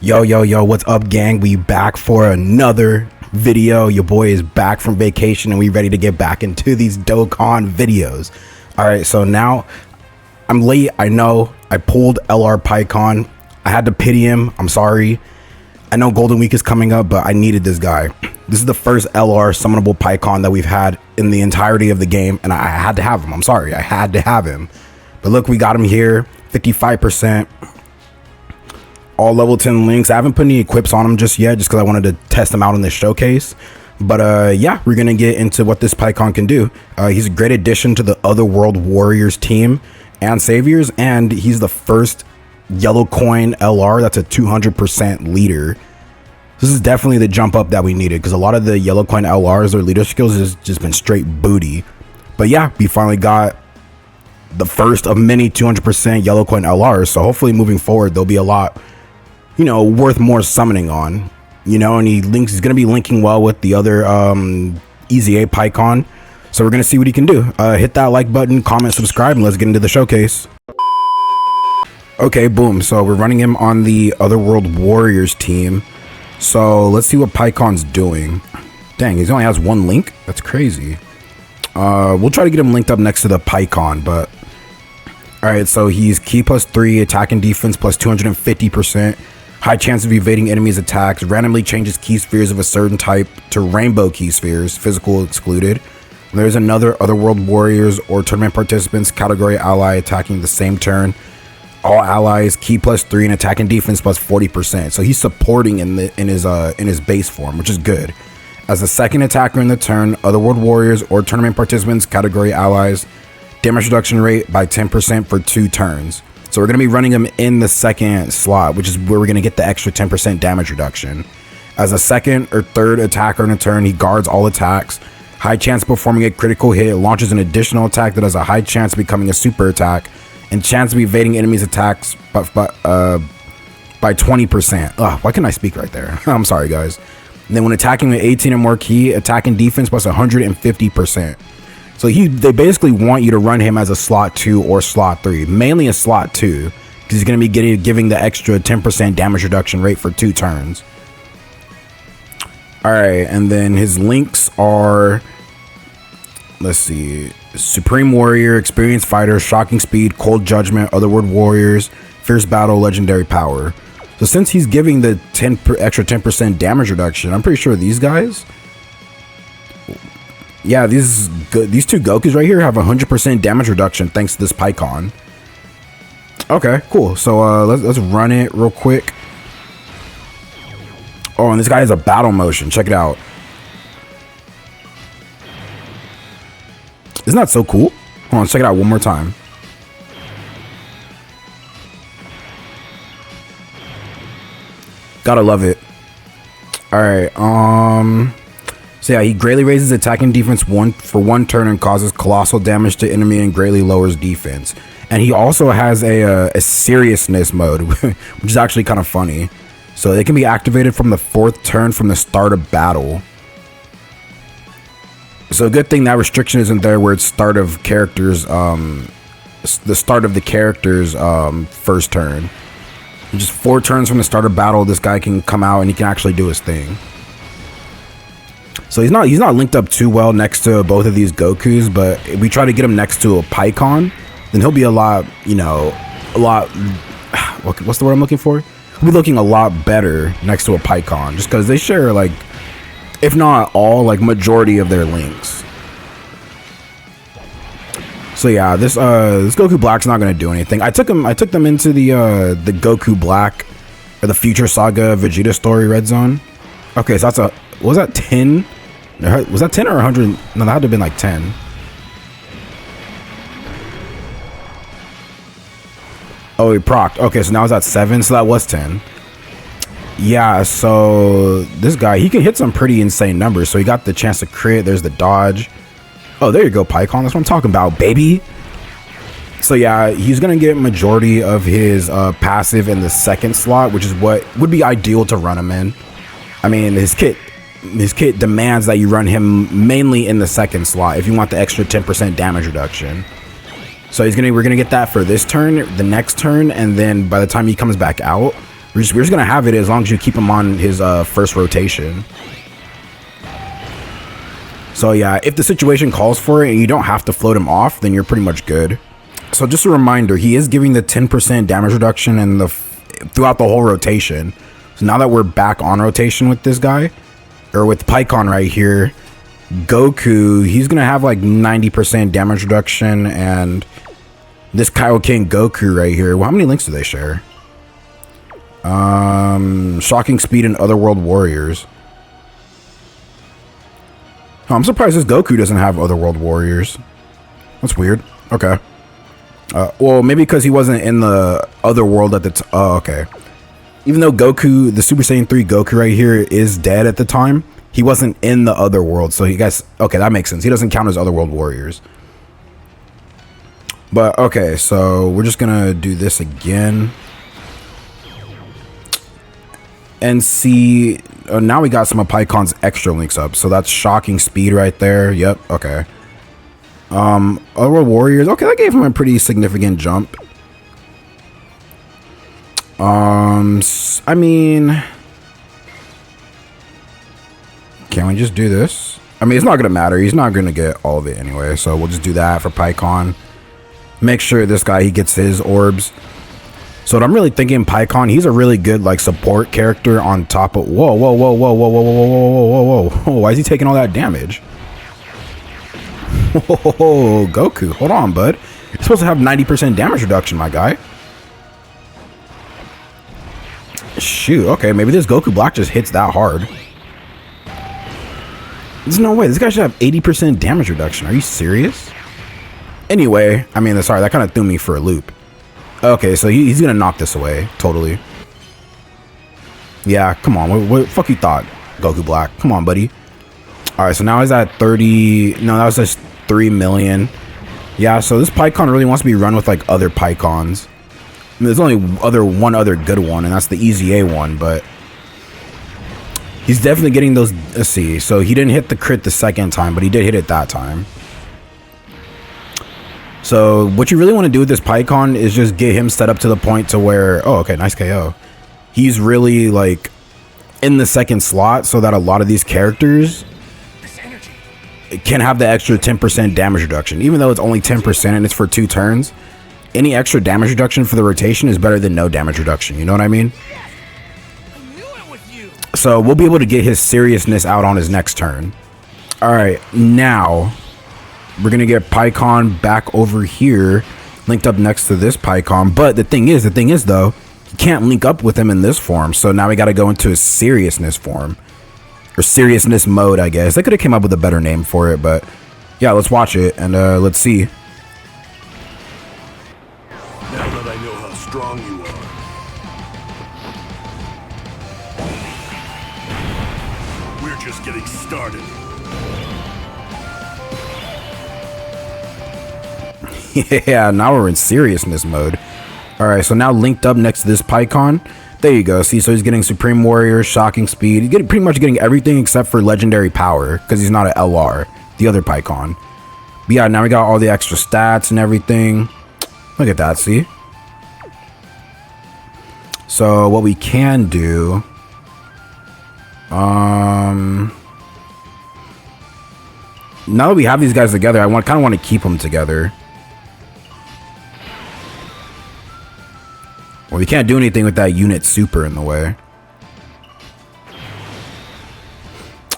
Yo, what's up, gang? We back for another video. Your boy is back from vacation and we ready to get back into these Dokkan videos. All right, so now I'm late. I know I pulled LR Pikkon. I had to pity him. I'm sorry. I know Golden Week is coming up, but I needed this guy. This is the first LR summonable Pikkon that we've had in the entirety of the game, and I had to have him. I'm sorry, I had to have him. But look, we got him here, 55%. All level 10 links. I haven't put any equips on him just yet, just because I wanted to test him out in this showcase. But yeah, we're gonna get into what this Pikkon can do. He's a great addition to the Otherworld Warriors team and Saviors, and he's the first yellow coin LR that's a 200% leader. This is definitely the jump up that we needed, because a lot of the yellow coin LRs, their leader skills has just been straight booty. But yeah, we finally got the first of many 200% yellow coin LRs, so hopefully moving forward there'll be a lot, you know, worth more summoning on, you know. And he's going to be linking well with the other Easy A Pikkon, so we're going to see what he can do. Hit that like button, comment, subscribe, and let's get into the showcase. Okay, boom. So we're running him on the Otherworld Warriors team. So let's see what Pikkon's doing. Dang, he only has one link? That's crazy. We'll try to get him linked up next to the Pikkon, but alright, so he's key +3, attack and defense plus 250%, high chance of evading enemies' attacks, randomly changes key spheres of a certain type to rainbow key spheres, physical excluded. There's another Otherworld Warriors or tournament participants category ally attacking the same turn. All allies key +3 and attack and defense plus 40%. So he's supporting in his base form, which is good. As a second attacker in the turn, Otherworld Warriors or tournament participants category allies damage reduction rate by 10% for 2 turns. So we're going to be running him in the second slot, which is where we're going to get the extra 10% damage reduction. As a second or third attacker in a turn, he guards all attacks. High chance of performing a critical hit, launches an additional attack that has a high chance of becoming a super attack, and chance of evading enemies' attacks by 20%. Ugh, why can't I speak right there? I'm sorry, guys. And then when attacking with 18 or more key, attack and defense plus 150%. So they basically want you to run him as a slot 2 or slot 3, mainly a slot 2, because he's going to be giving the extra 10% damage reduction rate for 2 turns. All right, and then his links are, let's see, Supreme Warrior, Experienced Fighter, Shocking Speed, Cold Judgment, Otherworld Warriors, Fierce Battle, Legendary Power. So since he's giving the extra 10% damage reduction, I'm pretty sure these guys, yeah, these two Gokus right here have 100% damage reduction thanks to this Pikkon. Okay, cool. So let's run it real quick. Oh, and this guy has a battle motion. Check it out. Isn't that so cool? Hold on, let's check it out one more time. Gotta love it. Alright, so yeah, he greatly raises attack and defense for 1 turn and causes colossal damage to enemy and greatly lowers defense. And he also has a seriousness mode, which is actually kind of funny. So it can be activated from the 4th turn from the start of battle. So a good thing that restriction isn't there where it's start of characters, the start of the character's first turn. Just 4 turns from the start of battle, this guy can come out and he can actually do his thing. So he's not linked up too well next to both of these Gokus, but if we try to get him next to a Pikkon, then he'll be a lot, you know, what's the word I'm looking for? He'll be looking a lot better next to a Pikkon, just because they share, like, if not all, like, majority of their links. So yeah, this Goku Black's not gonna do anything. I took them into the Goku Black or the Future Saga Vegeta story red zone. Okay, so that's was that 10? Was that 10 or 100? No, that had to have been like 10. Oh, he procced. Okay, so now it's at 7, so that was 10. Yeah, so this guy, he can hit some pretty insane numbers. So he got the chance to crit. There's the dodge. Oh, there you go, Pikkon. That's what I'm talking about, baby. So yeah, he's gonna get majority of his passive in the second slot, which is what would be ideal to run him in. I mean, his kit demands that you run him mainly in the second slot if you want the extra 10% damage reduction. So we're gonna get that for this turn, the next turn, and then by the time he comes back out, We're just gonna have it as long as you keep him on his first rotation. So yeah, if the situation calls for it and you don't have to float him off, then you're pretty much good. So just a reminder, he is giving the 10% damage reduction in throughout the whole rotation. So now that we're back on rotation with this guy, or with Pikkon right here, Goku, he's gonna have like 90% damage reduction, and this Kaioken Goku right here, well, how many links do they share? Shocking Speed and Otherworld Warriors. Oh, I'm surprised this Goku doesn't have Otherworld Warriors. That's weird. Okay. Well, maybe because he wasn't in the other world at the time. Oh, okay. Even though Goku, the Super Saiyan 3 Goku right here is dead at the time, he wasn't in the other world. So you guys, okay, that makes sense. He doesn't count as Otherworld Warriors. But okay, so we're just gonna do this again. And see, now we got some of Pikkon's extra links up. So that's Shocking Speed right there. Yep, okay. Otherworld Warriors, okay, that gave him a pretty significant jump. I mean, can we just do this? I mean, it's not gonna matter. He's not gonna get all of it anyway, so we'll just do that for Pikkon. Make sure this guy, he gets his orbs. So what I'm really thinking, Pikkon, he's a really good like support character on top of. Whoa, whoa, whoa, whoa, whoa, whoa, whoa, whoa, whoa, whoa, whoa! Why is he taking all that damage? Whoa, Goku, hold on, bud. You're supposed to have 90% damage reduction, my guy. Shoot, okay, maybe this Goku block just hits that hard. There's no way. This guy should have 80% damage reduction. Are you serious? Anyway, I mean, sorry, that kind of threw me for a loop. Okay, so he's going to knock this away, totally. Yeah, come on. What fuck you thought, Goku Black? Come on, buddy. All right, so now he's at 30. No, that was just 3 million. Yeah, so this Pikkon really wants to be run with like other Pikkons. I mean, there's only one other good one, and that's the Easy A one, but he's definitely getting those. Let's see. So he didn't hit the crit the second time, but he did hit it that time. So what you really want to do with this Pikkon is just get him set up to the point to where, oh, okay, nice KO. He's really like in the second slot so that a lot of these characters can have the extra 10% damage reduction. Even though it's only 10% and it's for 2 turns, any extra damage reduction for the rotation is better than no damage reduction. You know what I mean? So we'll be able to get his seriousness out on his next turn. All right, now we're going to get Pikkon back over here, linked up next to this Pikkon. But the thing is though, you can't link up with him in this form. So now we got to go into his seriousness form. Or seriousness mode, I guess. They could have came up with a better name for it, but yeah, let's watch it and let's see. Now that I know how strong you are, we're just getting started. Yeah, now we're in seriousness mode. All right, so now linked up next to this Pikkon. There you go. See, so he's getting Supreme Warrior, Shocking Speed. He's pretty much getting everything except for Legendary Power because he's not an LR, the other Pikkon. But yeah, now we got all the extra stats and everything. Look at that, see? So what we can do... now that we have these guys together, I kind of want to keep them together. Well, we can't do anything with that unit super in the way.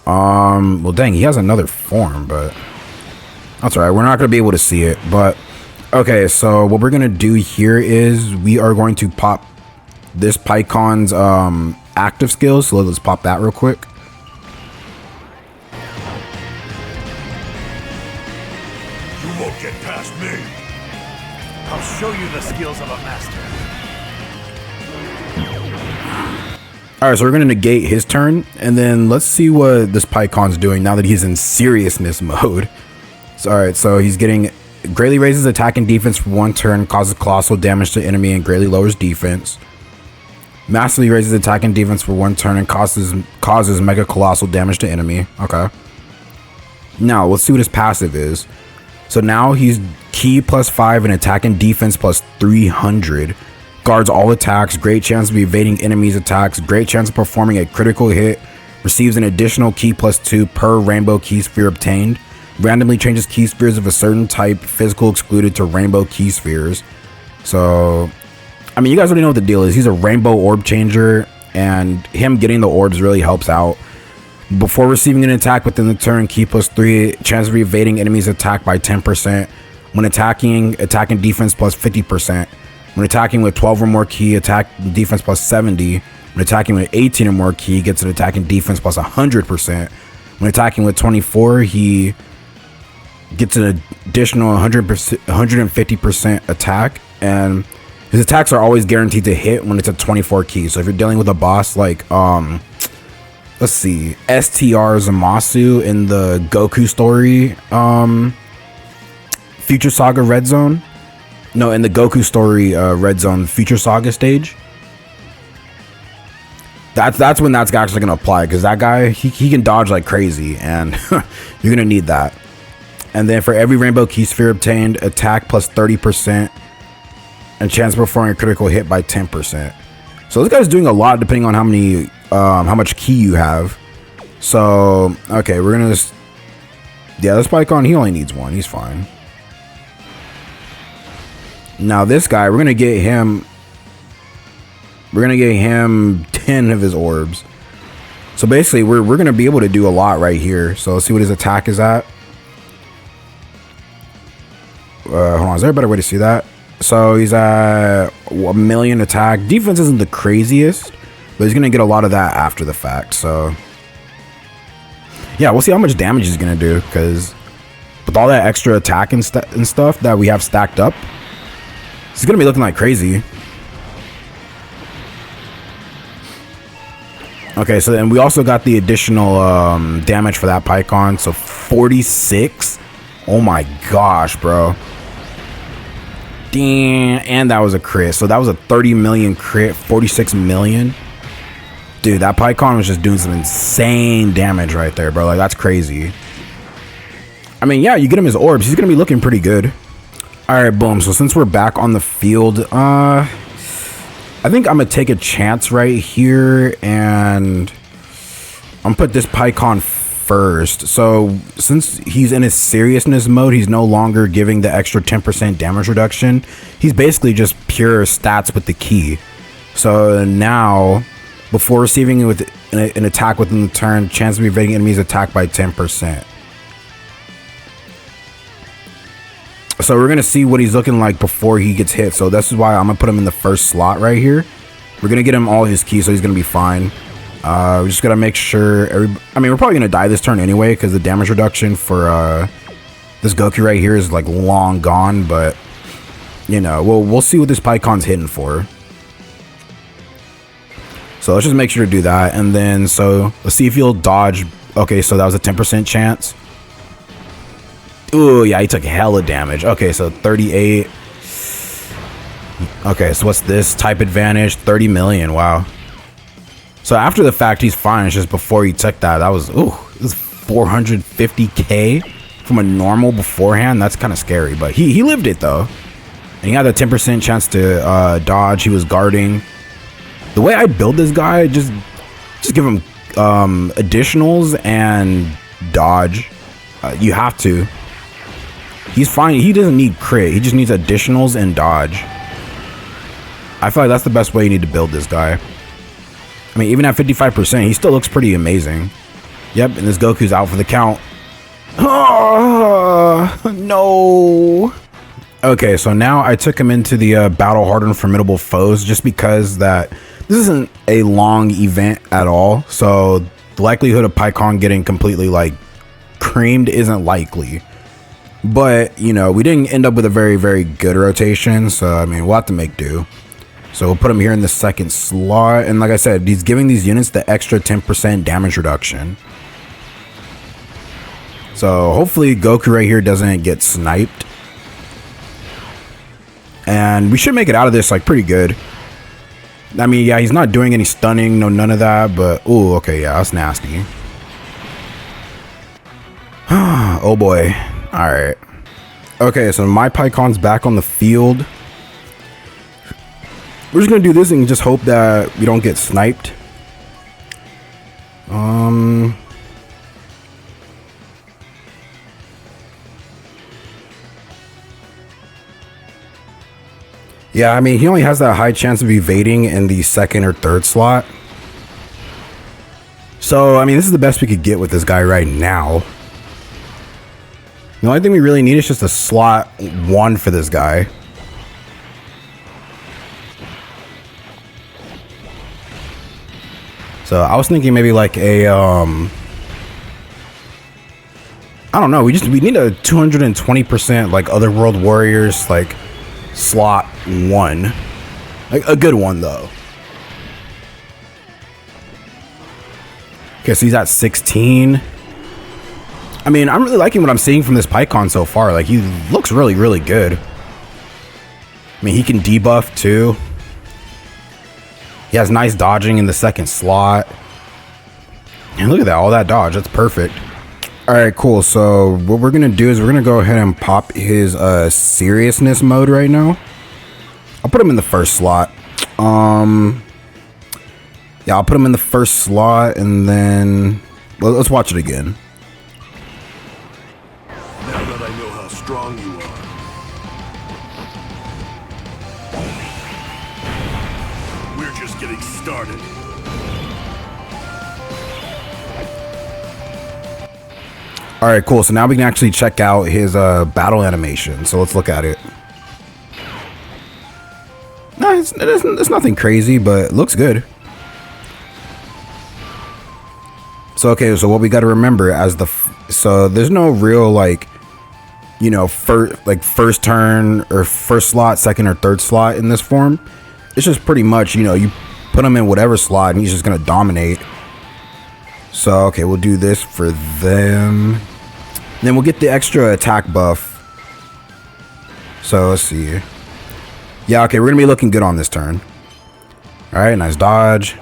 Well, dang, he has another form, but that's all right. We're not going to be able to see it, but okay. So what we're going to do here is we are going to pop this Pikkon's active skills. So let's pop that real quick. You won't get past me. I'll show you the skills of a master. All right, so we're going to negate his turn, and then let's see what this Pikkon's doing now that he's in seriousness mode. So, all right, so he's getting greatly raises attack and defense for 1 turn, causes colossal damage to enemy, and greatly lowers defense. Massively raises attack and defense for 1 turn and causes mega colossal damage to enemy. Okay. Now, let's see what his passive is. So now he's ki +5 and attack and defense +300. guards all attacks, great chance of evading enemies attacks, great chance of performing a critical hit, receives an additional key +2 per rainbow key sphere obtained, randomly changes key spheres of a certain type, physical excluded, to rainbow key spheres. So, I mean, you guys already know what the deal is. He's a rainbow orb changer, and him getting the orbs really helps out. Before receiving an attack within the turn, key +3, chance of evading enemies attack by 10%. When attacking defense +50%. When attacking with 12 or more key, attack defense +70. When attacking with 18 or more key, gets an attack and defense +100%. When attacking with 24, he gets an additional 150% attack, and his attacks are always guaranteed to hit when it's at 24 keys. So if you're dealing with a boss like let's see, STR Zamasu in the Goku story, Future Saga Red Zone, no, in the Goku story Red Zone Future Saga stage, that's when that's actually gonna apply, because that guy, he can dodge like crazy, and you're gonna need that. And then for every rainbow key sphere obtained, attack +30%, and chance of performing a critical hit by 10%. So this guy's doing a lot depending on how much key you have. So okay, we're gonna just, yeah, this Pikkon, he only needs one, he's fine. Now this guy, we're gonna get him 10 of his orbs. So basically we're gonna be able to do a lot right here. So let's see what his attack is at. Hold on, is there a better way to see that? So he's at 1 million attack. Defense isn't the craziest, but he's gonna get a lot of that after the fact. So yeah, we'll see how much damage he's gonna do, because with all that extra attack and stuff that we have stacked up, he's gonna be looking like crazy. Okay, so then we also got the additional damage for that Pikkon. So 46. Oh my gosh, bro. Damn, and that was a crit. So that was a 30 million crit, 46 million. Dude, that Pikkon was just doing some insane damage right there, bro. Like, that's crazy. I mean, yeah, you get him his orbs, he's gonna be looking pretty good. All right, boom. So since we're back on the field, I think I'm gonna take a chance right here, and I'm gonna put this Pikkon first. So since he's in his seriousness mode, he's no longer giving the extra 10% damage reduction. He's basically just pure stats with the key. So now, before receiving with an attack within the turn, chance of evading enemies attack by 10%. So we're gonna see what he's looking like before he gets hit. So this is why I'm gonna put him in the first slot right here. We're gonna get him all his keys, so he's gonna be fine. We just gotta make sure I mean, we're probably gonna die this turn anyway, because the damage reduction for this Goku right here is like long gone. But you know, we'll see what this Pikkon's hitting for. So let's just make sure to do that, and then so let's see if he'll dodge. Okay, so that was a 10% chance. Ooh, yeah, he took hella damage. Okay, so 38. Okay, so what's this? Type advantage, 30 million. Wow. So after the fact, he's fine. It's just before he took that, that was, ooh, this is 450k from a normal beforehand. That's kind of scary, but he lived it though. And he had a 10% chance to dodge. He was guarding. The way I build this guy, just give him additionals and dodge. You have to. He's fine. He doesn't need crit. He just needs additionals and dodge. I feel like that's the best way you need to build this guy. I mean, even at 55%, he still looks pretty amazing. Yep, and this Goku's out for the count. Oh, no. Okay, so now I took him into the battle hardened formidable foes, just because that this isn't a long event at all. So the likelihood of Pikkon getting completely like creamed isn't likely. But, you know, we didn't end up with a very, very good rotation. So, I mean, we'll have to make do. So we'll put him here in the second slot. And like I said, he's giving these units the extra 10% damage reduction. So hopefully Goku right here doesn't get sniped. And we should make it out of this like pretty good. I mean, yeah, he's not doing any stunning, no, none of that. But, ooh, okay, yeah, that's nasty. Oh boy. All right. Okay, so my Pikkon's back on the field. we're just gonna do this and just hope that we don't get sniped. Yeah, I mean, he only has that high chance of evading in the second or third slot. So, I mean, this is the best we could get with this guy right now. The only thing we really need is just a slot 1 for this guy. So, I was thinking maybe like a, I don't know, we need a 220% like Otherworld Warriors, like, slot 1. Like, a good one, though. Okay, so he's at 16. I mean, I'm really liking what I'm seeing from this Phy Pikkon so far. Like, he looks really, really good. I mean, he can debuff, too. He has nice dodging in the second slot. And look at that, all that dodge. That's perfect. All right, cool. So what we're going to do is we're going to go ahead and pop his seriousness mode right now. I'll put him in the first slot. Yeah, I'll put him in the first slot, and then let's watch it again. Now that I know how strong you are. We're just getting started. All right, cool. So now we can actually check out his battle animation. So let's look at it. No, it's nothing crazy, but it looks good. So, okay, so what we got to remember as so there's no real, like, you know, first turn or first slot, second or third slot in this form. It's just pretty much, you know, you put him in whatever slot and he's just going to dominate. So, okay, we'll do this for them. And then we'll get the extra attack buff. So, let's see. Yeah, okay, we're going to be looking good on this turn. All right, nice dodge.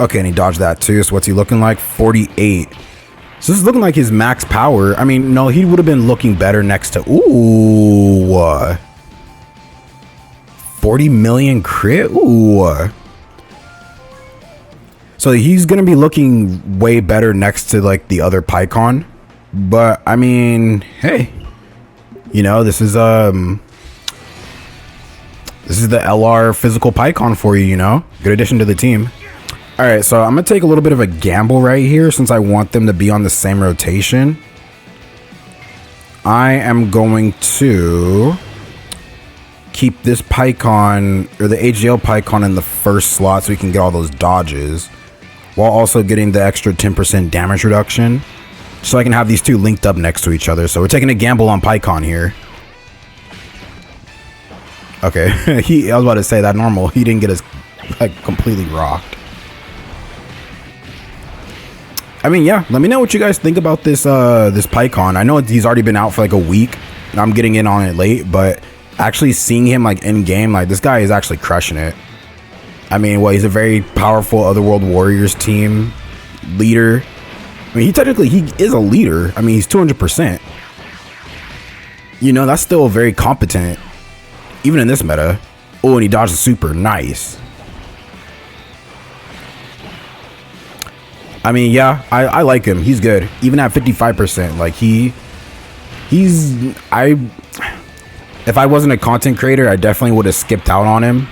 Okay, and he dodged that too. So, what's he looking like? 48. So, this is looking like his max power. I mean, no, he would have been looking better next to... Ooh. 40 million crit? Ooh. So he's going to be looking way better next to like the other Phy Pikkon. But I mean, hey, you know, this is the LR physical Phy Pikkon for you, you know, good addition to the team. All right, so I'm going to take a little bit of a gamble right here since I want them to be on the same rotation. I am going to keep this Phy Pikkon or the HGL Phy Pikkon in the first slot so we can get all those dodges, while also getting the extra 10% damage reduction, so I can have these two linked up next to each other. So we're taking a gamble on Phy Pikkon here. Okay, I was about to say that normal. He didn't get us like completely rocked. I mean, yeah, let me know what you guys think about this this Phy Pikkon. I know he's already been out for like a week, and I'm getting in on it late, but actually seeing him like in game, like this guy is actually crushing it. I mean, well, he's a very powerful Otherworld Warriors team leader. I mean, he is a leader. I mean, he's 200%. You know, that's still very competent, even in this meta. Oh, and he dodged a super. Nice. I mean, yeah, I like him. He's good. Even at 55%. Like, if I wasn't a content creator, I definitely would have skipped out on him.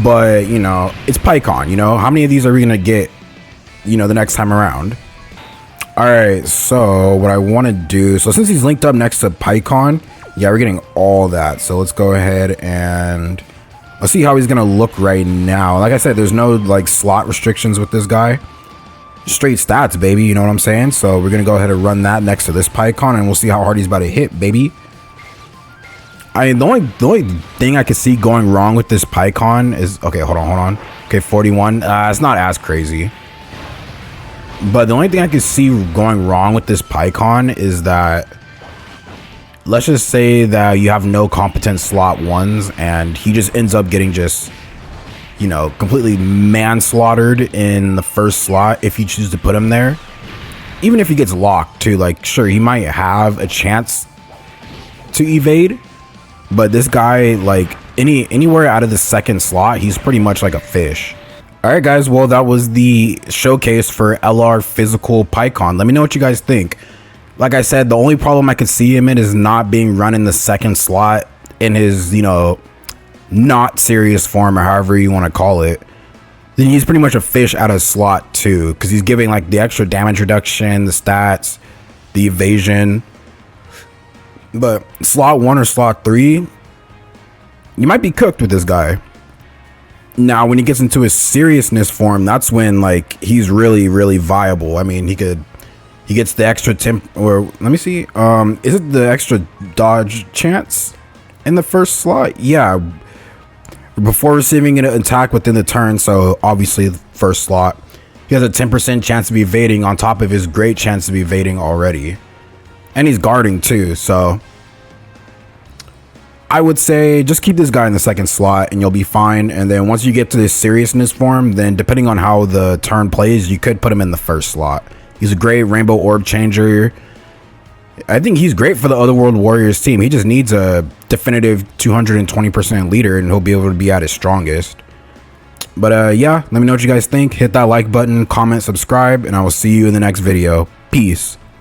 But, you know, it's Phy Pikkon, you know? How many of these are we going to get, you know, the next time around? All right, so what I want to do... So since he's linked up next to Phy Pikkon, yeah, we're getting all that. So let's go ahead and... Let's see how he's going to look right now. Like I said, there's no, like, slot restrictions with this guy. Straight stats, baby, you know what I'm saying? So we're going to go ahead and run that next to this Phy Pikkon, and we'll see how hard he's about to hit, baby. I mean, the only thing I could see going wrong with this Phy Pikkon is... Okay, hold on. Okay, 41. It's not as crazy. But the only thing I could see going wrong with this Phy Pikkon is that... Let's just say that you have no competent slot ones, and he just ends up getting just... You know, completely manslaughtered in the first slot if you choose to put him there. Even if he gets locked, too. Like, sure, he might have a chance to evade... But this guy, like, anywhere out of the second slot, he's pretty much like a fish. All right, guys. Well, that was the showcase for LR Physical Pikkon. Let me know what you guys think. Like I said, the only problem I could see him in is not being run in the second slot in his, you know, not serious form, or however you want to call it. Then he's pretty much a fish out of slot 2, because he's giving like the extra damage reduction, the stats, the evasion. But slot 1 or slot 3, you might be cooked with this guy. Now, when he gets into his seriousness form, that's when like he's really viable. I mean, he gets the extra temp, or let me see, is it the extra dodge chance in the first slot? Yeah, before receiving an attack within the turn. So obviously the first slot, he has a 10% chance of evading on top of his great chance of evading already, and he's guarding too. So I would say just keep this guy in the second slot and you'll be fine. And then once you get to this seriousness form, then depending on how the turn plays, you could put him in the first slot. He's a great rainbow orb changer. I think he's great for the Otherworld Warriors team. He just needs a definitive 220% leader and he'll be able to be at his strongest. But yeah, let me know what you guys think. Hit that like button, comment, subscribe, and I will see you in the next video. Peace.